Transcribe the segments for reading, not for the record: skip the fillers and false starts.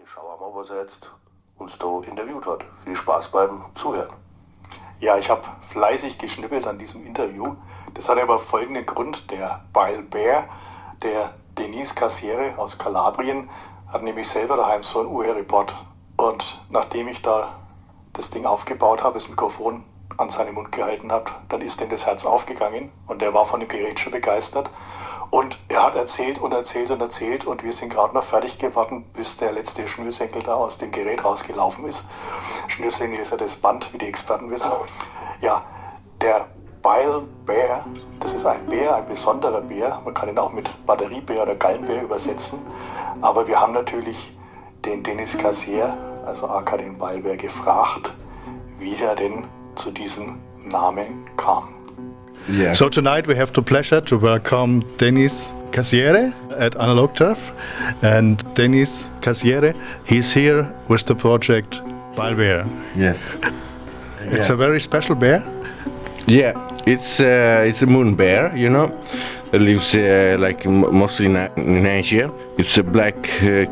Wir schauen mal, was jetzt uns da interviewt hat. Viel Spaß beim Zuhören. Ja, ich habe fleißig geschnippelt an diesem Interview. Das hat aber folgenden Grund. Der Bile Bear, der Denise Cassiere aus Kalabrien, hat nämlich selber daheim so ein UR-Report. Und nachdem ich da das Ding aufgebaut habe, das Mikrofon an seinen Mund gehalten habe, dann ist ihm das Herz aufgegangen und er war von dem Gerät schon begeistert. Und er hat erzählt und erzählt und erzählt und wir sind gerade noch fertig geworden, bis der letzte Schnürsenkel da aus dem Gerät rausgelaufen ist. Schnürsenkel ist ja das Band, wie die Experten wissen. Ja, der Bile Bear, das ist ein Bär, ein besonderer Bär. Man kann ihn auch mit Batteriebär oder Gallenbär übersetzen. Aber wir haben natürlich den Dennis Cassiere, also aka den Bile Bear, gefragt, wie er denn zu diesem Namen kam. Yeah. So tonight we have the pleasure to welcome Dennis Cassiere at Analog Treff. And Dennis Cassiere, he's here with the project Bile Bear. Yes. It's a very special bear. Yeah, it's a moon bear, you know. It lives mostly in Asia. It's a black,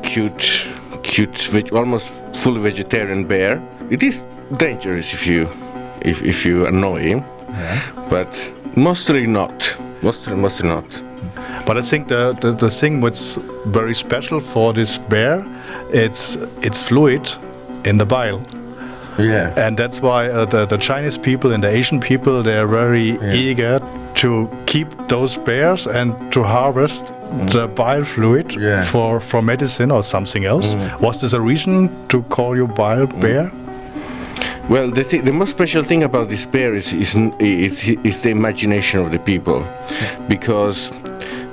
cute, almost fully vegetarian bear. It is dangerous if you annoy him, yeah. But mostly not. Mostly not. But I think the thing what's very special for this bear, it's fluid in the bile. Yeah. And that's why the Chinese people and the Asian people, they're very eager to keep those bears and to harvest the bile fluid for medicine or something else. Was this a reason to call you Bile Bear? Well, the most special thing about this bear is the imagination of the people, because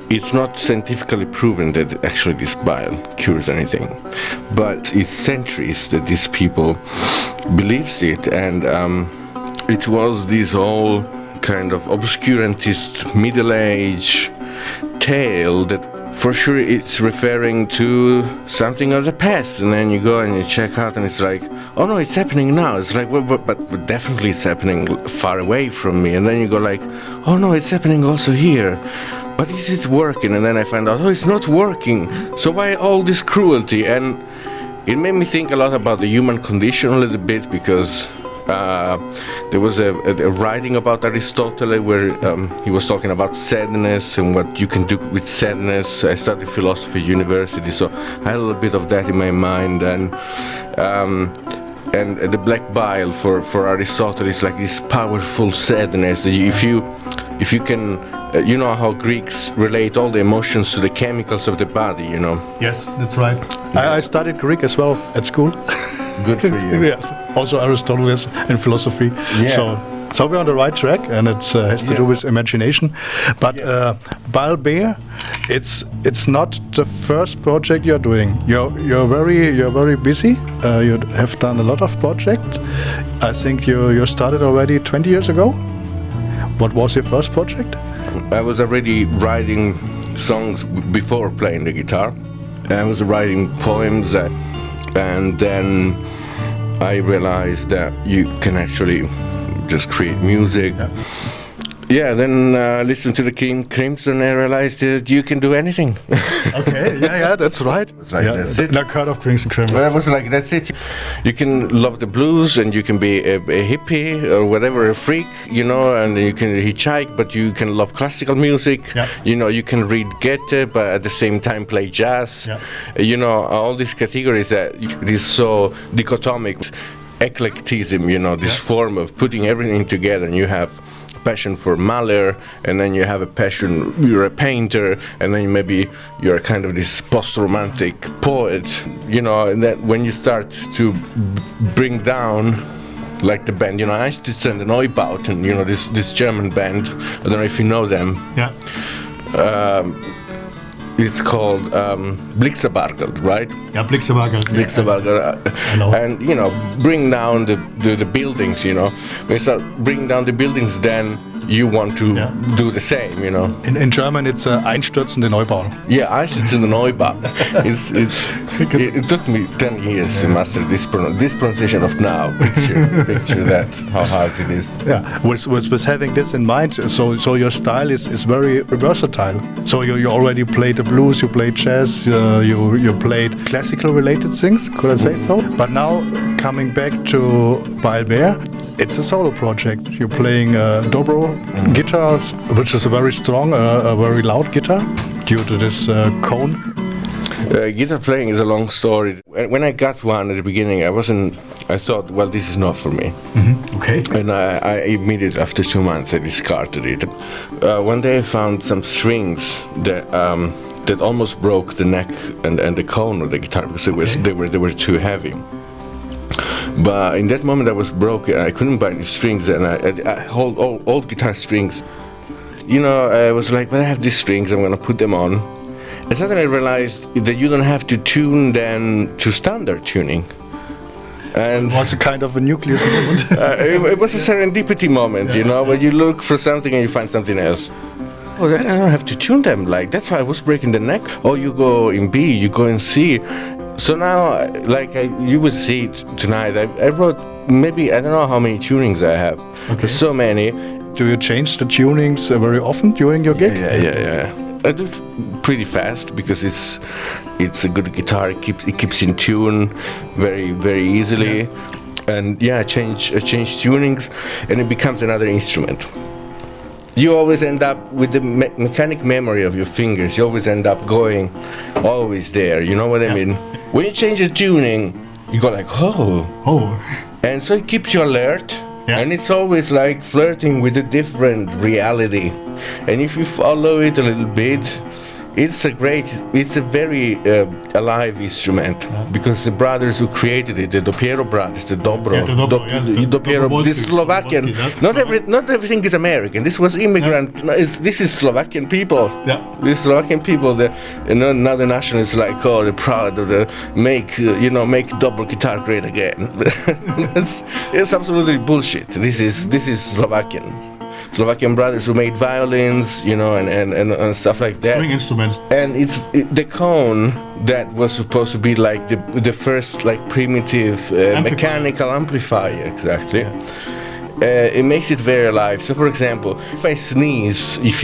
it's not scientifically proven that actually this bile cures anything, but it's centuries that these people believes it, and it was this whole kind of obscurantist middle-age tale that for sure it's referring to something of the past, and then you go and you check out and it's like, oh no, it's happening now. It's like, well, but definitely it's happening far away from me, and then you go like, oh no, it's happening also here. But is it working? And then I find out, oh, it's not working. So why all this cruelty? And it made me think a lot about the human condition a little bit, because there was a writing about Aristotle where he was talking about sadness and what you can do with sadness. I studied philosophy at university, so I had a little bit of that in my mind. And the black bile for Aristotle is like this powerful sadness. If you can, you know how Greeks relate all the emotions to the chemicals of the body, you know. Yes, that's right. I studied Greek as well at school. Good for you. Yeah. Also Aristotle is in philosophy. Yeah. So we're on the right track, and it has to do with imagination. But Bile Bear, it's not the first project you're doing. You're very busy. You have done a lot of projects. I think you started already 20 years ago. What was your first project? I was already writing songs before playing the guitar. I was writing poems, and then I realized that you can actually just create music. Yeah, then listen to the Crimson and I realized that you can do anything. Okay, yeah, that's right. It's like, that's it. Like heard of Crimson. Well, I was like, that's it. You can love the blues and you can be a hippie or whatever, a freak, you know, and you can hitchhike, but you can love classical music. Yeah. You know, you can read Goethe, but at the same time play jazz. Yeah. You know, all these categories that it is so dichotomic. Eclecticism, you know, this form of putting everything together, and you have passion for Mahler, and then you have a passion, you're a painter, and then maybe you're kind of this post-romantic poet, you know, and that when you start to bring down, like the band, you know, I used to send an Neubauten, you know, this German band, I don't know if you know them. Yeah. It's called Blixerbargeld, right? Yeah, Blixerbargeld. Blixerbargeld. And, you know, bring down the buildings, you know. When you start bringing down the buildings, then you want to do the same, you know. In German, it's einstürzende Neubau. Yeah, einstürzende Neubau. It took me 10 years to master this pronunciation of now. Picture that, how hard it is. Yeah, with having this in mind, so your style is very versatile. So you already played the blues, you played jazz, you played classical related things, could I say so? But now coming back to Bile Bear, it's a solo project. You're playing dobro guitar, which is a very strong, a very loud guitar due to this cone. Guitar playing is a long story. When I got one at the beginning, I thought, well, this is not for me. Mm-hmm. Okay. And I immediately, after 2 months, I discarded it. One day I found some strings that almost broke the neck and the cone of the guitar because they were too heavy. But in that moment I was broken. I couldn't buy any strings, and I hold old guitar strings. You know, I was like, but I have these strings, I'm gonna put them on. And suddenly I realized that you don't have to tune them to standard tuning. And it was a kind of a nucleus moment. It was a serendipity moment, you know, where you look for something and you find something else. Oh, I don't have to tune them, like, that's why I was breaking the neck. Or you go in B, you go in C. So now, like, you will see it tonight, I wrote maybe, I don't know how many tunings I have. Okay. So many. Do you change the tunings very often during your gig? Yeah. I do it pretty fast because it's a good guitar. It keeps in tune very, very easily. Yes. And yeah, I change tunings, and it becomes another instrument. You always end up with the mechanic memory of your fingers. You always end up going always there. You know what I mean? When you change the tuning, you go like, oh. And so it keeps you alert. Yeah. And it's always like flirting with a different reality. And if you follow it a little bit, it's a very alive instrument, because the brothers who created it, the Dopiero brothers, the Dopiero, this Slovakian, not everything is American. This was immigrant. Yeah. This is Slovakian people. Yeah. These Slovakian people, another nationalists like, oh, they're proud of make double guitar great again. it's absolutely bullshit. This is Slovakian brothers who made violins, you know, and stuff like that. String instruments. And it's the cone that was supposed to be like the first like primitive mechanical amplifier, exactly. Yeah. It makes it very alive. So, for example, if I sneeze, if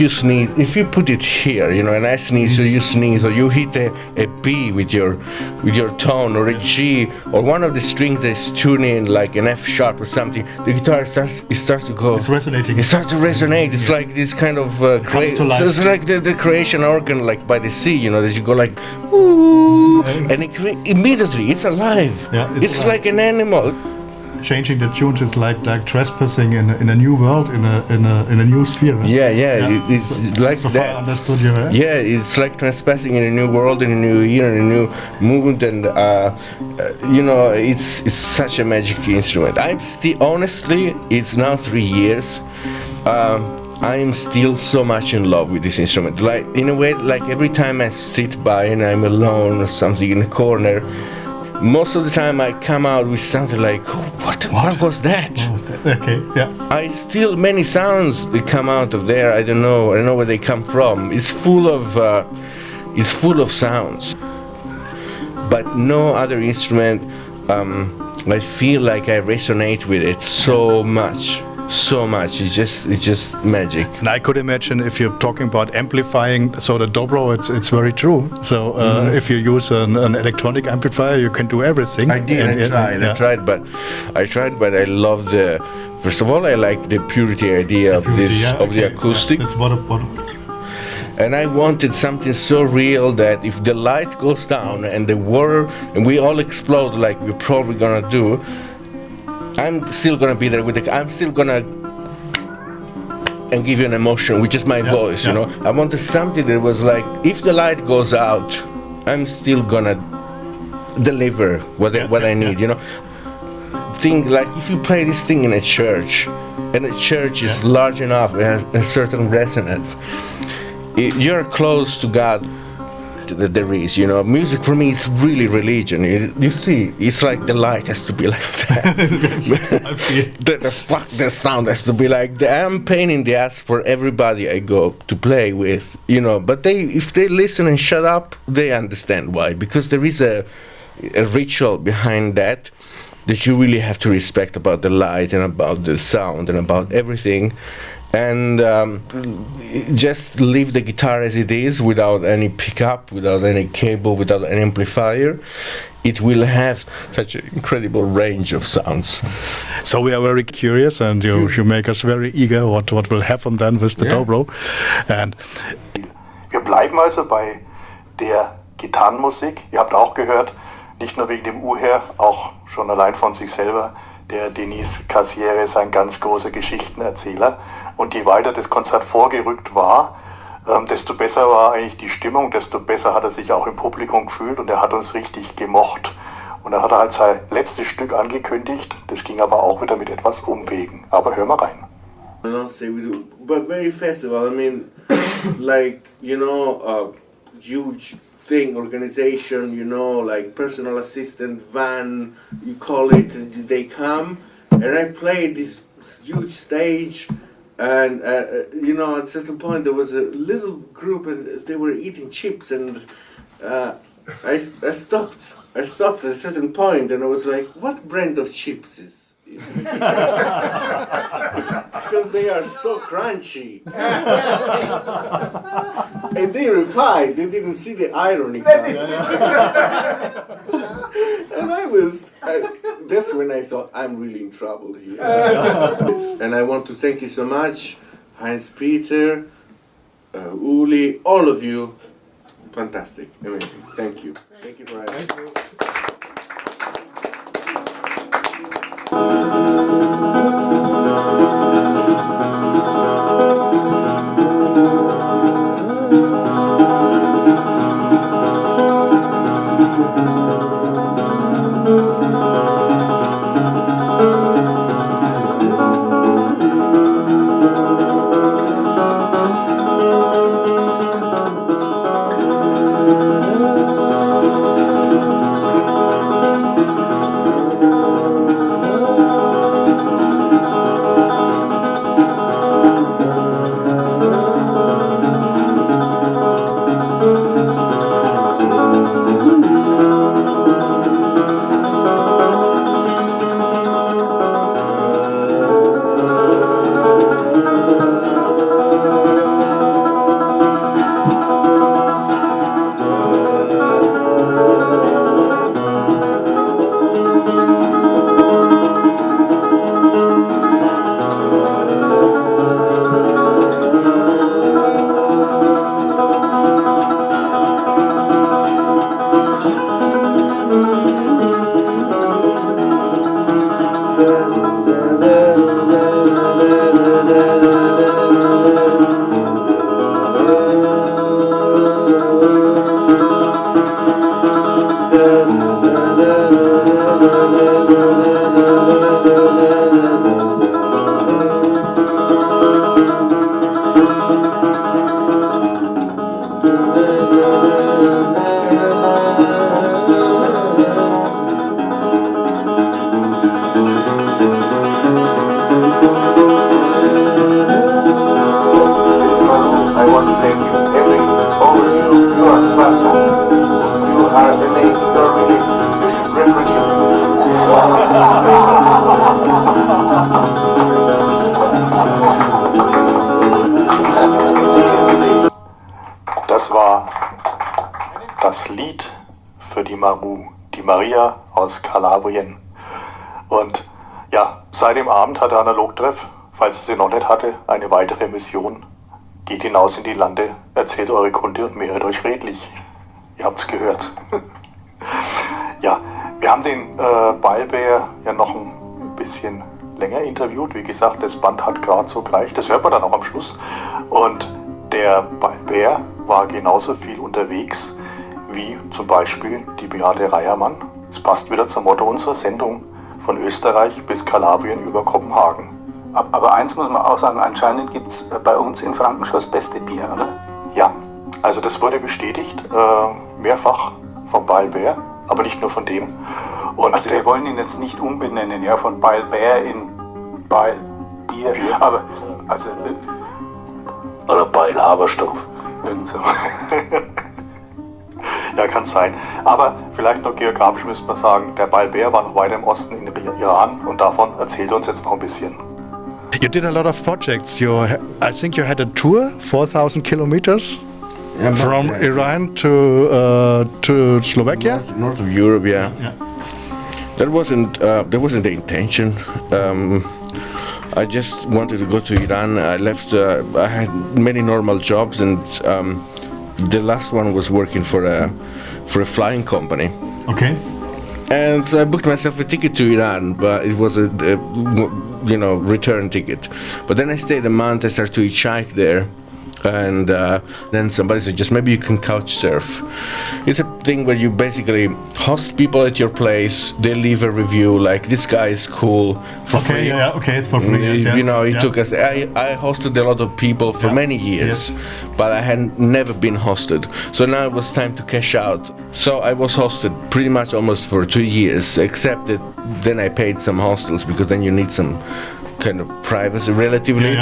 you put it here, you know, and I sneeze, or you sneeze, or you hit a B with your tone, or a G, or one of the strings that's tuning like an F sharp or something, the guitar starts to go. It's resonating. It starts to resonate. It's like this kind of creation. So it's like the creation organ, like by the sea, you know, that you go like, ooh, and immediately it's alive. Yeah, it's alive. Like an animal. Changing the tunes is like trespassing in a new world, in a new sphere. Right? Yeah. It's like so that. Far understood you, right? Yeah, it's like trespassing in a new world, in a new year, in a new movement, and you know, it's such a magic instrument. I'm still, honestly, it's now 3 years. I am still so much in love with this instrument. Like, in a way, like every time I sit by and I'm alone or something in a corner, most of the time I come out with something like, oh, what was that? What was that? Okay, yeah. Many sounds that come out of there. I don't know where they come from. It's full of sounds. But no other instrument, I feel like I resonate with it so much. It's just magic. And I could imagine, if you're talking about amplifying, so the dobro, it's very true. So if you use an electronic amplifier, you can do everything. I tried, but I love first of all, I like the purity idea of the acoustic. That's what. And I wanted something so real that if the light goes down and the water and we all explode like we're probably gonna do, I'm still gonna be there I'm still gonna and give you an emotion with just my voice, you know. I wanted something that was like, if the light goes out, I'm still gonna deliver what I need, you know. Think like if you play this thing in a church, and the church is large enough, it has a certain resonance. You're close to God. that there is. You know, music for me is really religion. You see, it's like the light has to be like that. I feel. The sound has to be like that. I'm pain in the ass for everybody I go to play with, you know. But if they listen and shut up, they understand why. Because there is a ritual behind that you really have to respect about the light and about the sound and about everything. And just leave the guitar as it is, without any pickup, without any cable, without any amplifier. It will have such an incredible range of sounds. So we are very curious, and you make us very eager what will happen then with the dobro. And wir bleiben also bei der Gitarrenmusik. Ihr habt auch gehört, nicht nur wegen dem Uher, auch schon allein von sich selber. Der Denis Cassiere ist ein ganz großer Geschichtenerzähler. Und je weiter das Konzert vorgerückt war, desto besser war eigentlich die Stimmung, desto besser hat er sich auch im Publikum gefühlt und er hat uns richtig gemocht. Und dann hat er halt sein letztes Stück angekündigt, das ging aber auch wieder mit etwas Umwegen. Aber hör mal rein. But very festival, I mean, like, you know, huge thing, organization, you know, like personal assistant, van, you call it, they come, and I played this huge stage, and, you know, at a certain point there was a little group and they were eating chips, and I stopped at a certain point, and I was like, what brand of chips is because they are so crunchy. And they replied, they didn't see the irony. And that's when I thought, I'm really in trouble here. And I want to thank you so much, Heinz-Peter, Uli, all of you. Fantastic, amazing. Thank you. Thank you for having me. Das war das Lied für die Maru, die Maria aus Kalabrien. Und ja, seit dem Abend hatte Analog Treff, falls es sie noch nicht hatte, eine weitere Mission. Geht hinaus in die Lande, erzählt eure Kunde und mehret euch redlich. Ihr habt's gehört. Ja, wir haben den Bile Bear ja noch ein bisschen länger interviewt. Wie gesagt, das Band hat gerade so gereicht. Das hört man dann auch am Schluss. Und der Bile Bear war genauso viel unterwegs wie zum Beispiel die Beate Reiermann. Es passt wieder zum Motto unserer Sendung: von Österreich bis Kalabrien über Kopenhagen. Aber eins muss man auch sagen, anscheinend gibt es bei uns in Franken schon das beste Bier, oder? Ja, Also das wurde bestätigt, mehrfach vom Bile Bear, aber nicht nur von dem. Und Also wir wollen ihn jetzt nicht umbenennen, ja, von Bile Bear in Bile Bear, aber also Oder Bile Haberstoff. irgend sowas. ja, kann sein. Aber vielleicht noch geografisch müsste man sagen, der Bile Bear war noch weiter im Osten in Iran und davon erzählt er uns jetzt noch ein bisschen. You did a lot of projects. I think you had a tour, 4,000 kilometers from Iran to Slovakia. North of Europe, yeah. That wasn't the intention. I just wanted to go to Iran. I left. I had many normal jobs, and the last one was working for a flying company. Okay. And so I booked myself a ticket to Iran, but it was a return ticket. But then I stayed a month. I started to hitchhike there. And then somebody suggested maybe you can couch surf. It's a thing where you basically host people at your place. They leave a review like this guy is cool for free. Okay, it's for free. It took us. I hosted a lot of people for many years, but I had never been hosted. So now it was time to cash out. So I was hosted pretty much almost for 2 years, except that then I paid some hostels because then you need some kind of privacy relatively.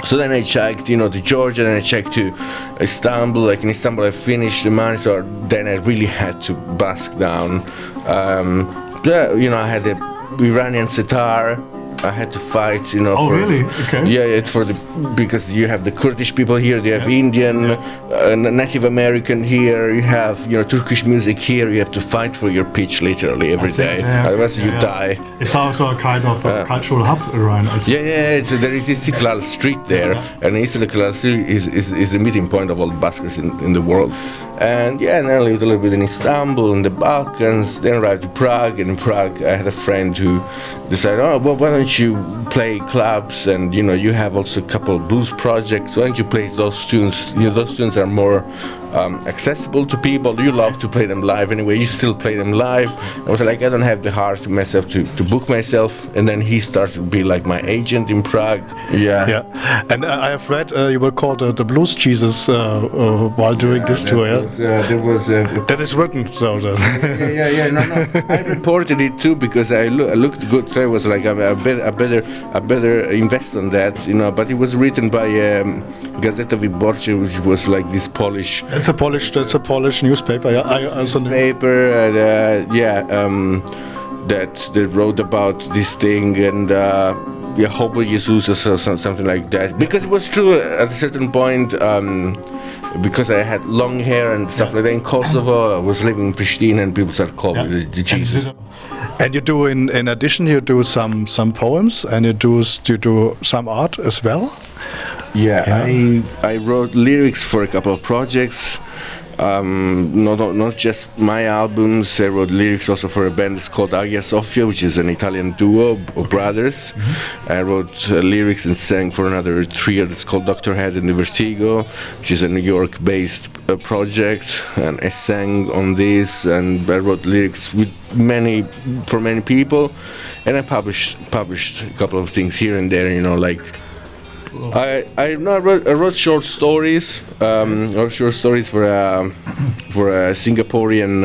So then I checked, to Georgia, and I checked to Istanbul. Like in Istanbul, I finished the money, so then I really had to busk down. I had the Iranian sitar. I had to fight, Oh, really? Okay. Yeah, it's because you have the Kurdish people here, you have Indian, Native American here, you have, Turkish music here. You have to fight for your pitch literally every day. Otherwise you die. It's also a kind of cultural hub around. There is Istiklal Street there, and Istiklal Street is the meeting point of all the buskers in the world. And then I lived a little bit in Istanbul, in the Balkans, then arrived to Prague, and in Prague I had a friend who decided, why don't you play clubs, and you have also a couple of blues projects, why don't you play those tunes? Those tunes are more accessible to people. You love to play them live anyway, you still play them live. I was like, I don't have the heart to myself to book myself, and then he started to be like my agent in Prague. And I have read you were called the Blues Jesus while doing this tour. That is written. So No. I reported it too because I looked good, so I was like, I better invest on that, But it was written by Gazeta Wyborcza, which was like this Polish. It's a Polish newspaper. Yeah, I also know. That they wrote about this thing, and Hobo Jesus or something like that. Because it was true at a certain point. Because I had long hair and stuff like that in Kosovo, I was living in Pristina, and people started calling me the Jesus. And you do in addition, you do some poems, and you do some art as well. I wrote lyrics for a couple of projects. Not just my albums. I wrote lyrics also for a band that's called Agia Sofia, which is an Italian duo of brothers. I wrote lyrics and sang for another trio that's called Dr. Head and the Vertigo, which is a New York-based project, and I sang on this, and I wrote lyrics for many people, and I published a couple of things here and there, I wrote short stories, for a Singaporean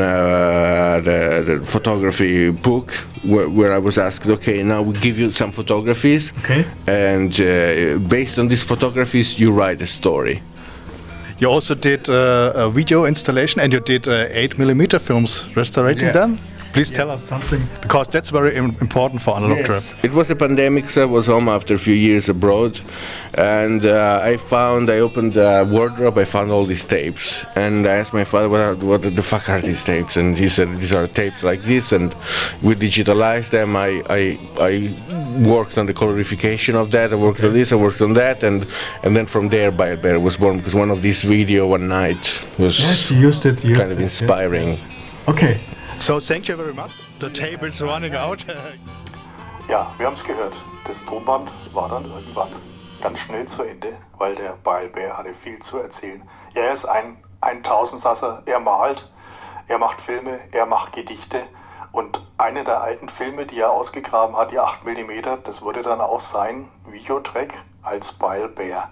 the photography book, where I was asked, okay, now we give you some photographies, and based on these photographies you write a story. You also did a video installation, and you did 8mm films restorating them. Please tell us something, because that's very important for Analog Treff. It was a pandemic, so I was home after a few years abroad, and I opened a wardrobe, I found all these tapes, and I asked my father, what the fuck are these tapes? And he said, these are tapes like this, and we digitalized them. I worked on the colorification of that, I worked on this, I worked on that, and then from there Bile Bear was born, because one of these video one night was kind of inspiring. Yes. Okay. So thank you very much. The tape is running out. Ja, wir haben es gehört. Das Tonband war dann irgendwann ganz schnell zu Ende, weil der Bile Bear hatte viel zu erzählen. Ja, er ist ein Tausendsasser. Er malt, er macht Filme, er macht Gedichte. Und eine der alten Filme, die er ausgegraben hat, die 8mm, das wurde dann auch sein Videotrack als Bile Bear.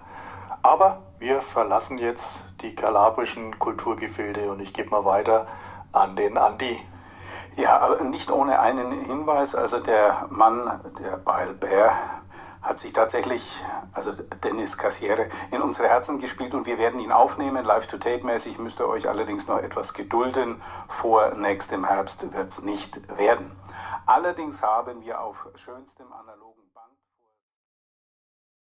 Aber Wir verlassen jetzt die kalabrischen Kulturgefilde und ich gebe mal weiter an den Andi. Ja, aber nicht ohne einen Hinweis. Also der Mann, der Bile Bear, hat sich tatsächlich, also Dennis Cassiere, in unsere Herzen gespielt und wir werden ihn aufnehmen, Live-to-Tape-mäßig. Müsst ihr euch allerdings noch etwas gedulden. Vor nächstem Herbst wird es nicht werden. Allerdings haben wir auf schönstem Analog